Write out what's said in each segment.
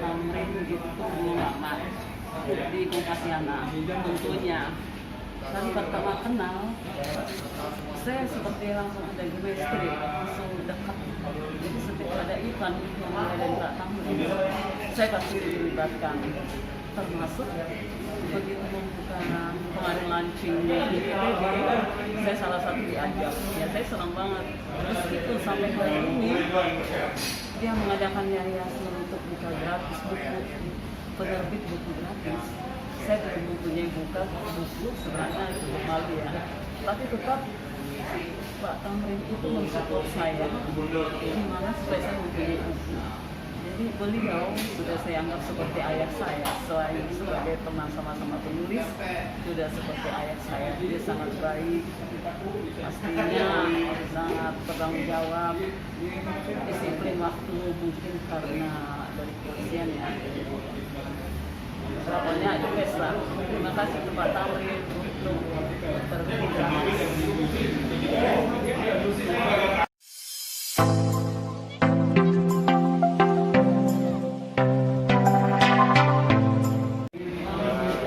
Tamrin itu muhammad di Kompasiana. Tentunya kan pertama kenal, saya seperti langsung ada chemistry, langsung dekat. Jadi setiap ada event mulai dari Kak Tamrin, saya pasti dilibatkan. Termasuk begitu membuka kemarin launching di IPTB, saya salah satu diajak. Ya saya senang banget. Meskipun sampai hari ini dia mengadakan yayasan untuk buka gratis buku, penerbit buku gratis. Saya belum mempunyai buku sebenarnya cukup malu ya. Tapi tetap Pak Tamrin itu mensupport saya gimana supaya saya mempunyai buku. Jadi beliau sudah saya anggap seperti ayah saya, selain sebagai teman sama-sama penulis, sudah seperti ayah saya. Dia sangat baik, pastinya sangat bertanggung jawab, disiplin waktu mungkin karena dari kepolisian ya. Pokoknya itu best lah. Terima kasih untuk Pak Tamrin untuk terbuka.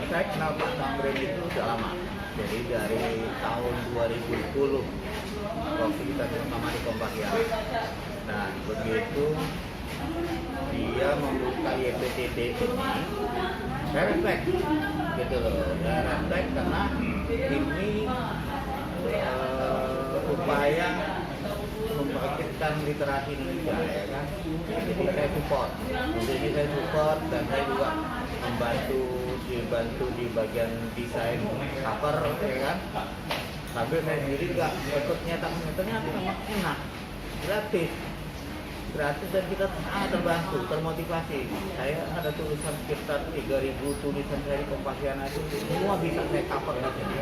Saya kenal Pak Tamrin itu sudah lama. Jadi dari tahun 2010 waktu kita sama di Kompasiana. Nah begitu dia membuka YPTD ini, saya respect gitu loh. Saya respect karena ini upaya membangkitkan literasi Indonesia ya kan. Jadi saya support. Untuk ini saya support dan saya juga dibantu di bagian desain cover ya kan. Sambil saya sendiri juga ikut nyetaknya sangat enak, gratis dan kita sangat terbantu, termotivasi. Saya ada tulisan sekitar 3.000 tulisan dari Kompasiana itu semua bisa saya cover di sini.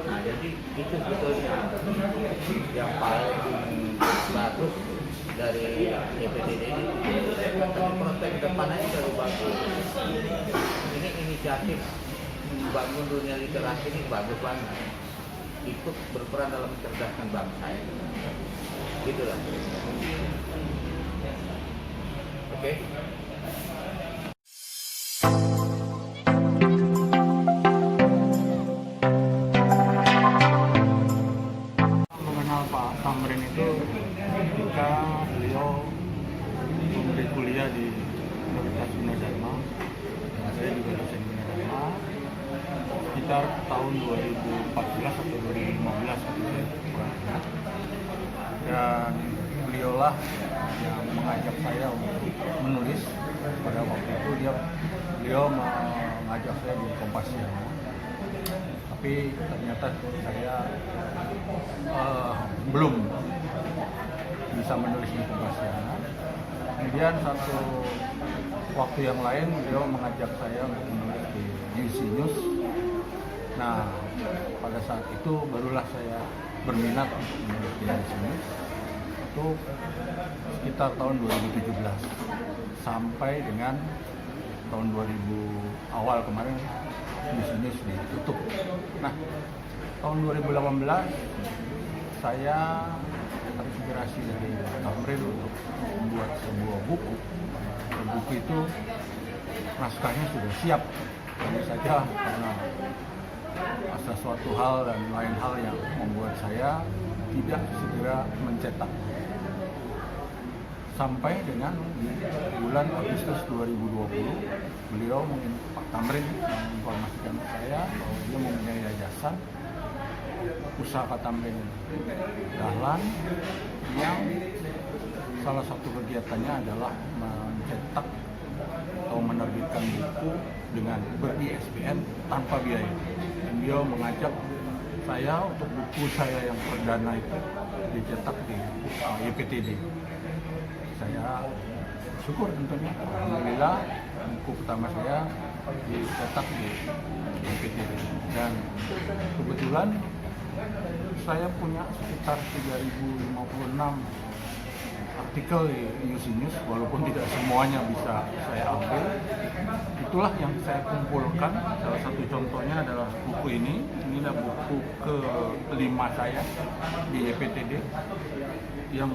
Nah jadi itu sebetulnya yang paling bagus dari YPTD ini. Tapi prospek depannya juga bagus. Ini inisiatif membangun dunia literasi ini bagus banget. Ikut berperan dalam mencerdaskan bangsa. Gitulah. Oke. Mengenal Pak Tamrin itu ketika beliau memberi kuliah di Universitas Gunadarma, dan saya juga dosen Gunadarma sekitar tahun 2014 atau 2015 dan beliaulah yang mengajak saya untuk menulis. Pada waktu itu beliau mengajak saya di Kompasiana, tapi ternyata saya belum bisa menulis di Kompasiana. Kemudian satu waktu yang lain beliau mengajak saya untuk menulis di UC News. Nah pada saat itu barulah saya berminat untuk menulis di UC News. Itu sekitar tahun 2017 sampai dengan tahun 2000 awal kemarin di sini sudah ditutup. Nah, tahun 2018 saya terinspirasi dari Tamrin untuk membuat sebuah buku. Dan buku itu naskahnya sudah siap, hanya saja karena ada suatu hal dan lain hal yang membuat saya tidak segera mencetak. Sampai dengan bulan Agustus 2020, beliau Pak Tamrin menginformasikan ke saya bahwa dia mempunyai yayasan usaha Pak Tamrin Dahlan yang salah satu kegiatannya adalah mencetak atau menerbitkan buku dengan ber-ISBN tanpa biaya. Dan beliau mengajak saya untuk buku saya yang perdana itu dicetak di YPTD. Saya syukur tentunya, alhamdulillah buku pertama saya dicetak di YPTD. Dan kebetulan saya punya sekitar 3.056 artikel di News walaupun tidak semuanya bisa saya ambil. Itulah yang saya kumpulkan. Salah satu contohnya adalah buku ini. Ini adalah buku ke-5 saya di YPTD yang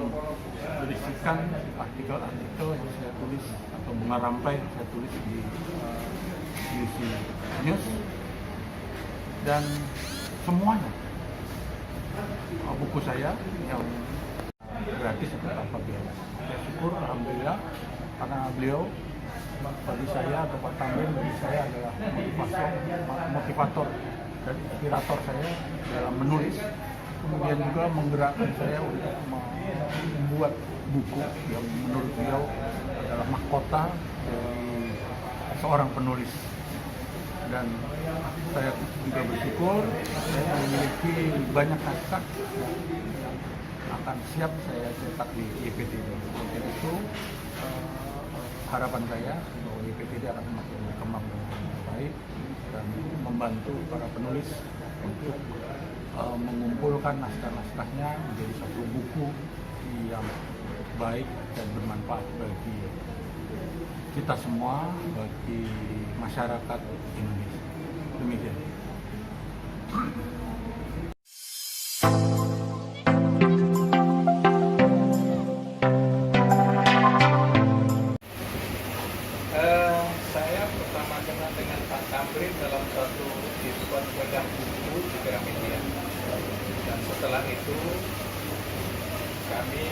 berisikan artikel-artikel yang saya tulis atau bunga rampai yang saya tulis di UC News, dan semuanya buku saya yang gratis atau tanpa biaya. Saya syukur alhamdulillah karena beliau bagi saya atau Pak Tamrin bagi saya adalah motivator dan inspirator saya dalam menulis, kemudian juga menggerakkan saya untuk membuat buku yang menurut beliau adalah mahkota dari seorang penulis. Dan saya juga bersyukur saya memiliki banyak naskah yang akan siap saya cetak di YPTD. Untuk itu harapan saya bahwa YPTD akan semakin berkembang dengan baik dan membantu para penulis untuk mengumpulkan naskah-naskahnya menjadi satu buku yang baik dan bermanfaat bagi kita semua, bagi masyarakat Indonesia. Demikian. Saya pertama kenal dengan Pak Tamrin dalam suatu event pegang buku di Gramedia, dan setelah itu kami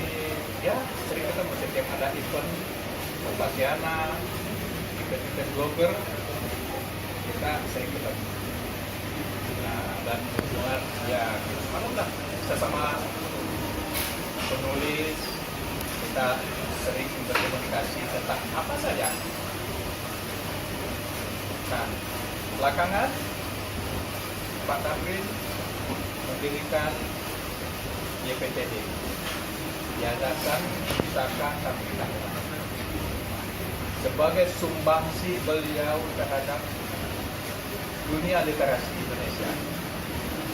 sering ketemu setiap ada event Kompasiana, event blogger, kita sering ketemu. Nah, dan hubungan maklumlah sesama penulis, kita sering berkomunikasi tentang apa saja. Nah, belakangan Pak Tamrin mendirikan YPTD, Yayasan Pusaka Kapita, sebagai sumbangsi beliau terhadap dunia literasi Indonesia,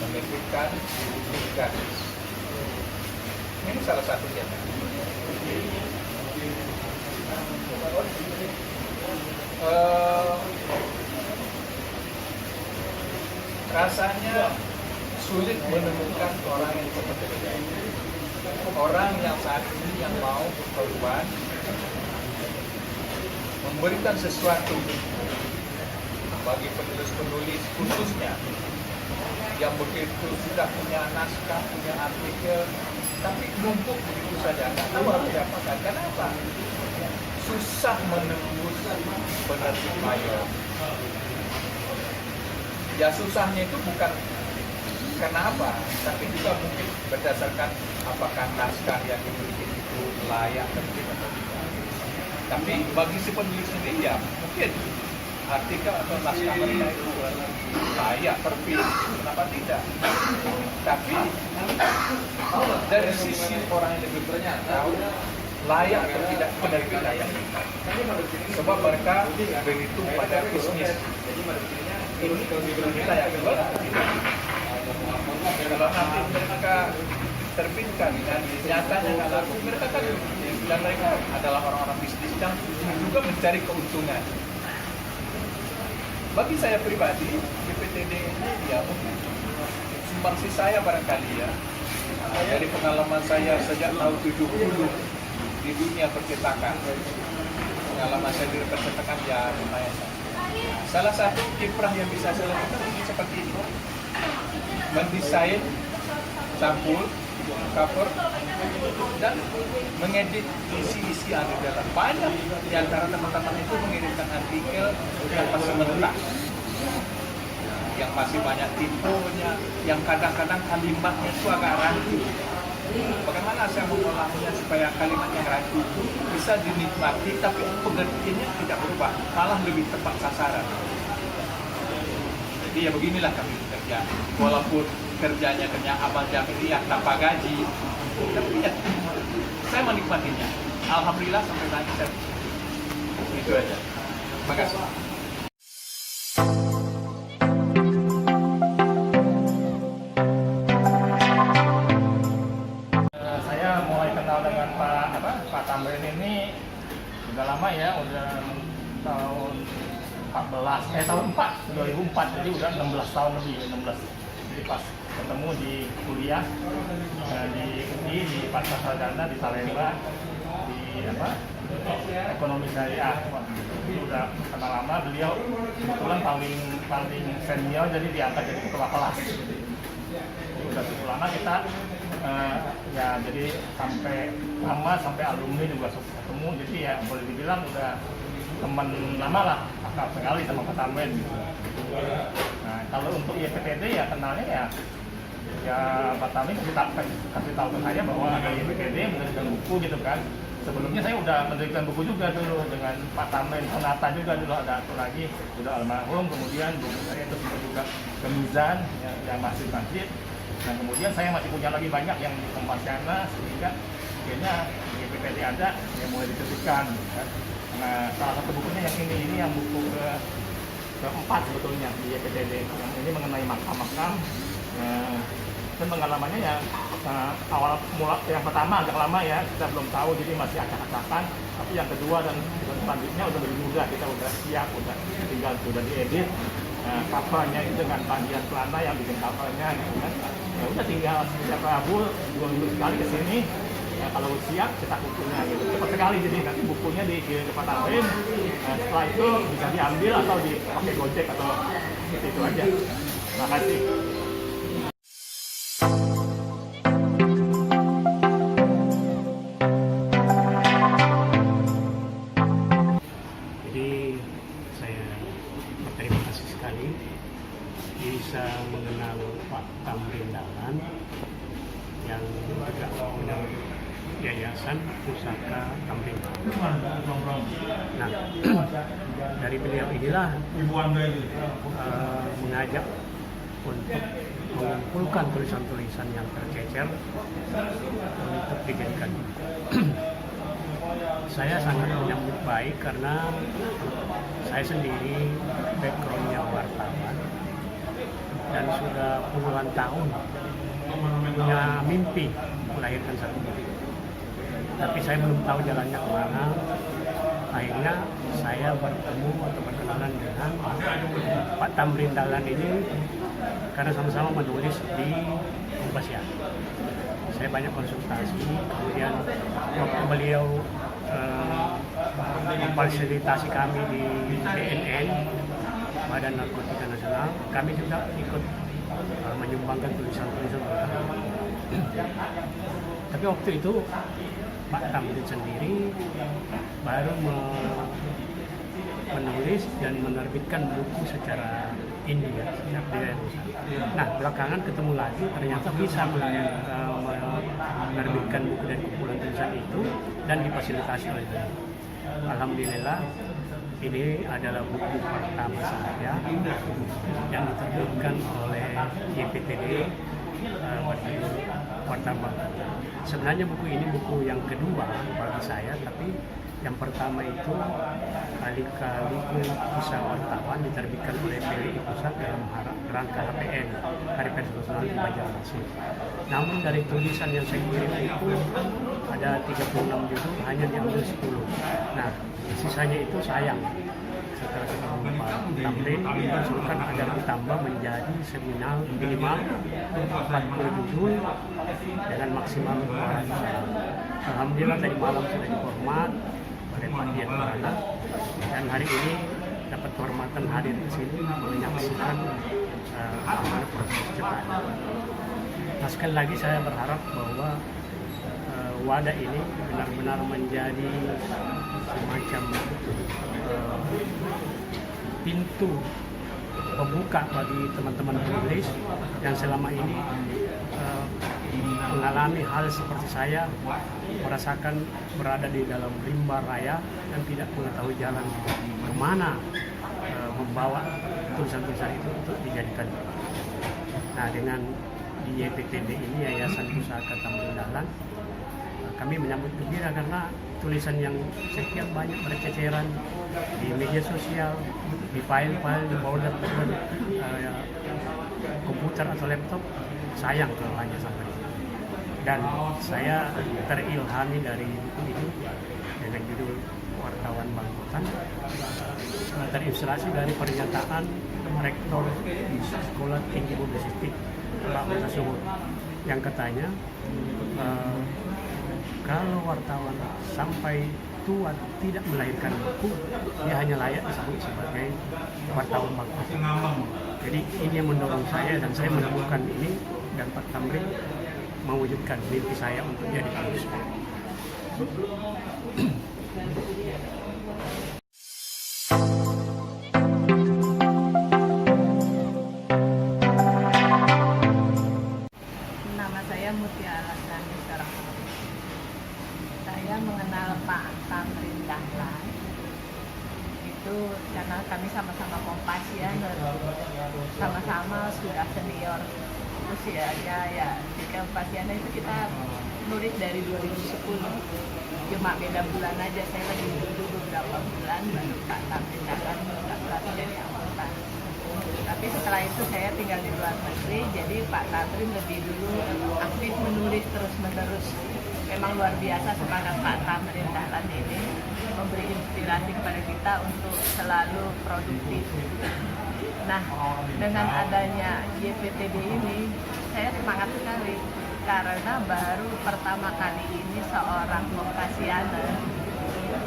menerbitkan buku gratis. Ini salah satunya. Rasanya sulit menemukan orang yang seperti ini. Orang yang saat ini yang mau berkorban, memberikan sesuatu bagi penulis-penulis khususnya yang begitu sudah punya naskah, punya artikel, tapi numpuk begitu saja, nggak tahu harus diapakan. Kenapa? Susah menembus penerbit mayor. Ya susahnya itu bukan karena apa, tapi juga mungkin berdasarkan apakah naskah yang dimiliki itu layak terbit atau tidak. Tapi bagi si penulis sendiri ya mungkin artikel atau naskah mereka itu layak terbit, kenapa tidak? Tapi dari sisi orang yang lebih tahu layak atau tidak penerbitan yang sebab mereka berhitung pada bisnis. Ini layak jual atau tidak? Kalau nanti mereka terbitkan dan nyatanya nggak laku, mereka kan dan mereka adalah orang-orang bisnis yang juga mencari keuntungan. Bagi saya pribadi, YPTD ini ya mungkin sumbangsi saya barangkali ya. Dari pengalaman saya sejak tahun 70 di dunia percetakan, pengalaman saya di percetakan ya lumayan. Salah satu kiprah yang bisa saya lakukan ini seperti ini: mendesain sampul, cover, dan mengedit isi-isi yang di dalam. Banyak di antara teman-teman itu mengirimkan artikel yang masih mentah, yang masih banyak tipenya, yang kadang-kadang kalimatnya itu agak rancu. Bagaimana saya mengolahnya supaya kalimat yang rancu itu bisa dinikmati, tapi pengertiannya tidak berubah, malah lebih tepat sasaran. Jadi ya beginilah kami bekerja, walaupun kerjanya kerja abang jamiah tanpa gaji, tapi ya saya menikmatinya. Alhamdulillah sampai saat ini itu aja. Terima kasih. Saya mulai kenal dengan Pak ini udah lama ya, udah tahun 2004, jadi udah 16 tahun lebih, 16. Jadi pas ketemu di kuliah di UI, di Pasar Sarjana, di Salemba, di ekonomi syariah. Jadi udah kenal lama, beliau kebetulan paling senior, jadi diangkat jadi ketua kelas. Jadi udah cukup lama kita ya, jadi sampai alumni juga ketemu, jadi ya boleh dibilang udah teman lama lah, akrab sekali sama Pak Tamrin. Nah, kalau untuk YPTD ya kenalnya ya Pak Tamrin kasih tahu ke saya bahwa ada YPTD menerbitkan buku gitu kan. Sebelumnya saya udah menerbitkan buku juga dulu dengan Pak Tamrin, Sonata juga dulu, ada satu lagi udah almarhum. Kemudian buku saya itu juga ke Mizan yang masih masjid. Nah, kemudian saya masih punya lagi banyak yang di Kompasiana, sehingga akhirnya YPTD ada yang mulai diterbitkan. Kan. Nah, salah satu bukunya yang ini yang buku keempat sebetulnya di YPTD. Yang ini mengenai makam-makam. Dan pengalamannya ya awal mula yang pertama agak lama ya, kita belum tahu, jadi masih acak-acakan. Tapi yang kedua dan selanjutnya udah lebih mudah, kita udah siap, udah tinggal sudah diedit. Covernya itu dengan Pandian Pelana yang bikin covernya gitu kan. Ya udah tinggal setiap Rabu 2 minggu sekali ke sini. Ya, kalau siap cetak bukunya gitu. Cepat sekali, jadi nanti bukunya dikirim ke Pak Tamrin. Setelah itu bisa diambil atau dipakai Gojek atau itu aja. Terima kasih. Jadi saya berterima kasih sekali bisa mengenal Pak Tamrin Dahlan yang juga punya Yayasan Pusaka Tamrin. Nah, dari beliau inilah mengajak untuk mengumpulkan tulisan-tulisan yang tercecer untuk dijadikan. Saya sangat menyambut baik karena saya sendiri backgroundnya wartawan dan sudah puluhan tahun punya mimpi melahirkan satu buku. Tapi saya belum tahu jalannya kemana. Akhirnya saya bertemu atau berkenalan dengan Pak Tamrin Dahlan ini karena sama-sama menulis di Kompasiana. Saya banyak konsultasi, kemudian waktu beliau memfasilitasi kami di BNN, Badan Narkotika Nasional, kami juga ikut menyumbangkan tulisan-tulisan. Tapi waktu itu Pak Tamrin sendiri baru menulis dan menerbitkan buku secara indie ya, Nah, belakangan ketemu lagi, ternyata bisa menerbitkan buku dari kumpulan tulisan itu dan difasilitasi oleh beliau. Alhamdulillah, ini adalah buku pertama saya yang diterbitkan oleh YPTD berjudul Warta Bangkata. Sebenarnya buku ini buku yang kedua bagi saya, tapi yang pertama itu Kali-Kaliku Kisah Wartawan diterbitkan oleh PLI Pusat dalam rangka HPN, Hari Pers Nasional di Banjarmasin. Namun dari tulisan yang saya kirim itu ada 36 judul, hanya diambil 10. Nah, sisanya itu sayang. Setelah ketemu Pak Tamrin, diusulkan agar ditambah menjadi seminar minimal 40 judul dengan maksimal 2 hari. Alhamdulillah tadi malam sudah dihormat oleh Pak Dian Pelana, dan hari ini dapat kehormatan hadir ke sini menyaksikan proses cetak. Nah, sekali lagi saya berharap bahwa wadah ini benar-benar menjadi semacam pintu pembuka bagi teman-teman penulis yang selama ini mengalami hal seperti saya, merasakan berada di dalam rimba raya dan tidak mengetahui jalan kemana membawa tulisan-tulisan itu untuk dijadikan. Nah, dengan di YPTD ini, Yayasan Pusaka Tamrin Dahlan, kami menyambut gembira karena tulisan yang sekian banyak berceceran di media sosial, di file-file, di folder komputer atau laptop, sayang kalau hanya sampai. Dan saya terilhami dari buku ini terinspirasi dari pernyataan rektor Sekolah Tinggi Publisistik Pak Tasawuf yang katanya kalau wartawan sampai tua tidak melahirkan buku, dia hanya layak disebut sebagai wartawan bagus. Jadi ini yang mendorong saya, dan saya menemukan ini, dan Pak Tamrin mewujudkan mimpi saya untuk jadi penulis. Nama saya Mutia Alasani Sarang. Saya mengenal Pak Tamrin Dahlan itu karena kami sama-sama Kompasian, sama-sama sudah senior usianya ya. Di Kompasian itu kita nulis dari 2010, cuma beda bulan aja. Saya lagi duduk beberapa bulan baru Pak Tamrin Dahlan mendaftar jadi anggota. Tapi setelah itu saya tinggal di luar negeri, jadi Pak Tamrin lebih dulu aktif menulis terus-menerus. Memang luar biasa semangat Pak Tamrin Dahlan ini, memberi inspirasi kepada kita untuk selalu produktif. Nah, dengan adanya YPTD ini, saya semangat sekali karena baru pertama kali ini seorang Kompasianer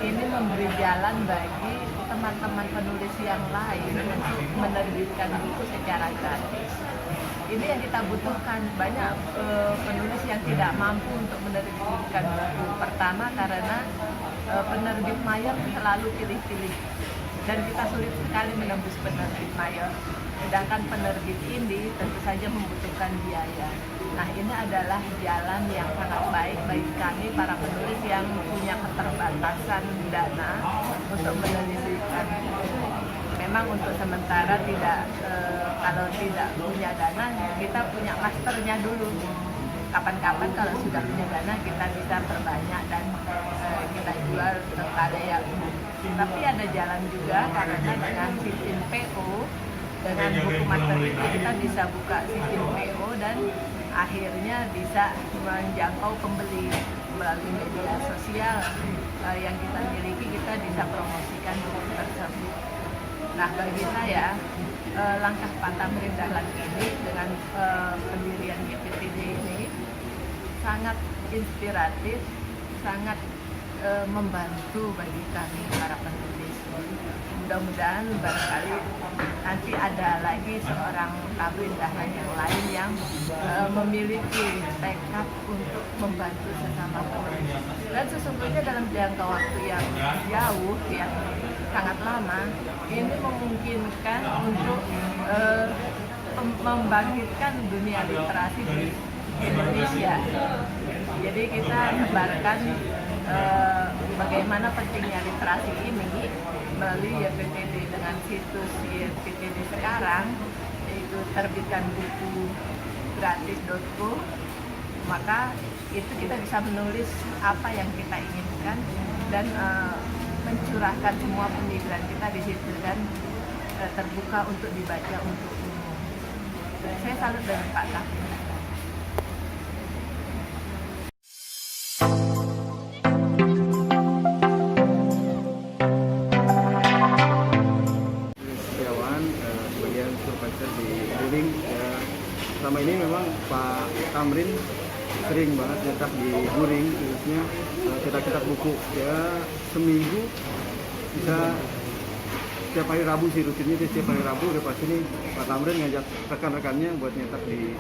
ini memberi jalan bagi teman-teman penulis yang lain untuk menerbitkan buku secara gratis. Ini yang kita butuhkan. Banyak penulis yang tidak mampu untuk menerbitkan buku. Pertama karena penerbit mayor selalu pilih-pilih, dan kita sulit sekali menembus penerbit mayor. Sedangkan penerbit indie tentu saja membutuhkan biaya. Nah, ini adalah jalan yang sangat baik bagi kami para penulis yang punya keterbatasan dana untuk menerbitkan. Memang untuk sementara tidak, kalau tidak punya dana, kita punya masternya dulu. Kapan-kapan kalau sudah punya dana, kita bisa perbanyak dan kita jual ke khalayak umum. Tapi ada jalan juga karena dengan sistem PO, dengan buku master itu kita bisa buka sistem PO dan akhirnya bisa menjangkau pembeli melalui media sosial yang kita miliki. Kita bisa promosikan buku tersebut. Nah, bagi saya langkah Pak Tamrin Dahlan ini dengan pendirian YPTD ini sangat inspiratif, sangat membantu bagi kami para penulis. Mudah-mudahan barangkali nanti ada lagi seorang Tamrin Dahlan yang lain yang memiliki tekad untuk membantu sesama penulis. Dan sesungguhnya dalam jangka waktu yang jauh, yang sangat lama, ini memungkinkan untuk membangkitkan dunia literasi di Indonesia. Jadi kita sebarkan bagaimana pentingnya literasi ini melalui YPTD dengan situs YPTD sekarang, yaitu terbitkan buku gratis.co. Maka itu kita bisa menulis apa yang kita inginkan dan mencurahkan semua pemikiran kita di situ, dan terbuka untuk dibaca untuk umum. Saya salut dengan Pak Tamrin. Setiawan, sebagian supervisor di Buring. Selama ini memang Pak Tamrin sering banget nyetak di Buring, khususnya cetak-cetak buku. Ya seminggu bisa setiap hari Rabu sih rutinnya, setiap hari Rabu udah pasti nih Pak Tamrin ngajak rekan-rekannya buat nyetak di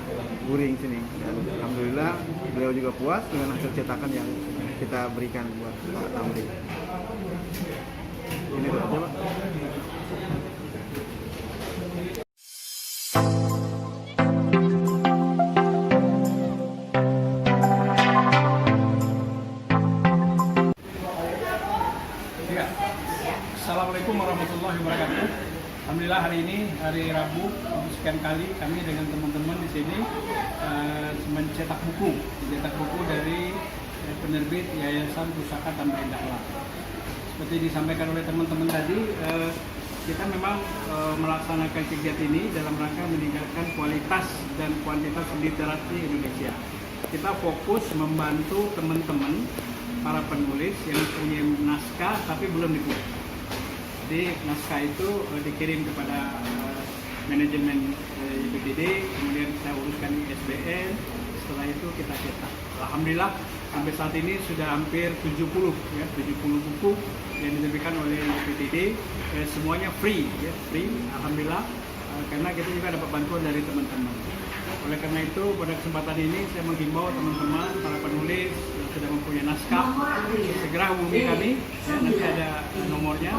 Buring sini. Dan alhamdulillah beliau juga puas dengan hasil cetakan yang kita berikan buat Pak Tamrin. Ini dulu aja, Pak. Assalamualaikum warahmatullahi wabarakatuh. Alhamdulillah hari ini hari Rabu sekian kali kami dengan teman-teman di sini mencetak buku dari penerbit Yayasan Pusaka Tamrin Dahlan. Seperti disampaikan oleh teman-teman tadi, kita memang melaksanakan kegiatan ini dalam rangka meningkatkan kualitas dan kuantitas literasi Indonesia. Kita fokus membantu teman-teman para penulis yang punya naskah tapi belum dipublish. Jadi naskah itu dikirim kepada manajemen IPTD, kemudian kita uruskan ISBN, setelah itu kita cetak. Alhamdulillah sampai saat ini sudah hampir 70 buku yang diterbitkan oleh IPTD, semuanya free ya, free. Alhamdulillah karena kita juga dapat bantuan dari teman-teman. Oleh karena itu pada kesempatan ini saya menghimbau teman-teman para penulis yang sudah mempunyai naskah segera hubungi kami ya, nanti ada nomornya,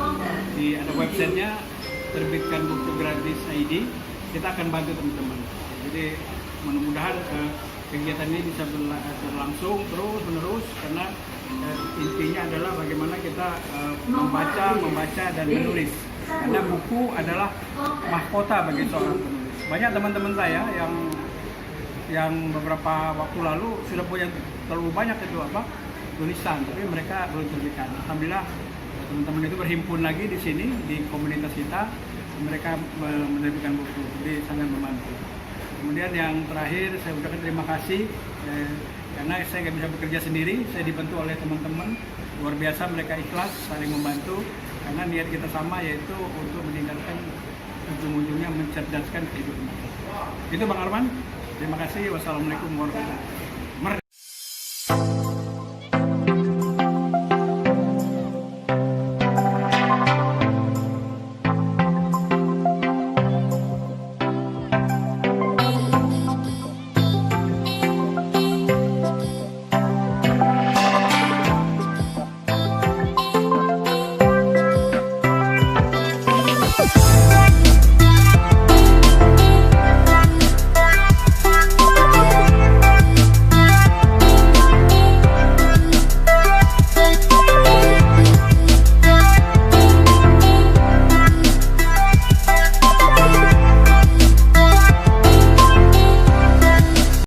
ada websitenya terbitkan buku gratis ID, kita akan bantu teman-teman. Jadi mudah-mudahan kegiatan ini bisa berlangsung terus menerus karena intinya adalah bagaimana kita membaca dan menulis. Karena buku adalah mahkota bagi seorang penulis. Banyak teman-teman saya yang beberapa waktu lalu sudah punya terlalu banyak tulisan, tapi mereka belum terbitkan. Alhamdulillah teman-teman itu berhimpun lagi di sini di komunitas kita, mereka menerbitkan buku, jadi sangat membantu. Kemudian yang terakhir saya ucapkan terima kasih karena saya nggak bisa bekerja sendiri, saya dibantu oleh teman-teman luar biasa, mereka ikhlas saling membantu karena niat kita sama, yaitu untuk meningkatkan ujung-ujungnya mencerdaskan kehidupan. Itu Bang Arman, terima kasih. Wassalamualaikum warahmatullahi wabarakatuh.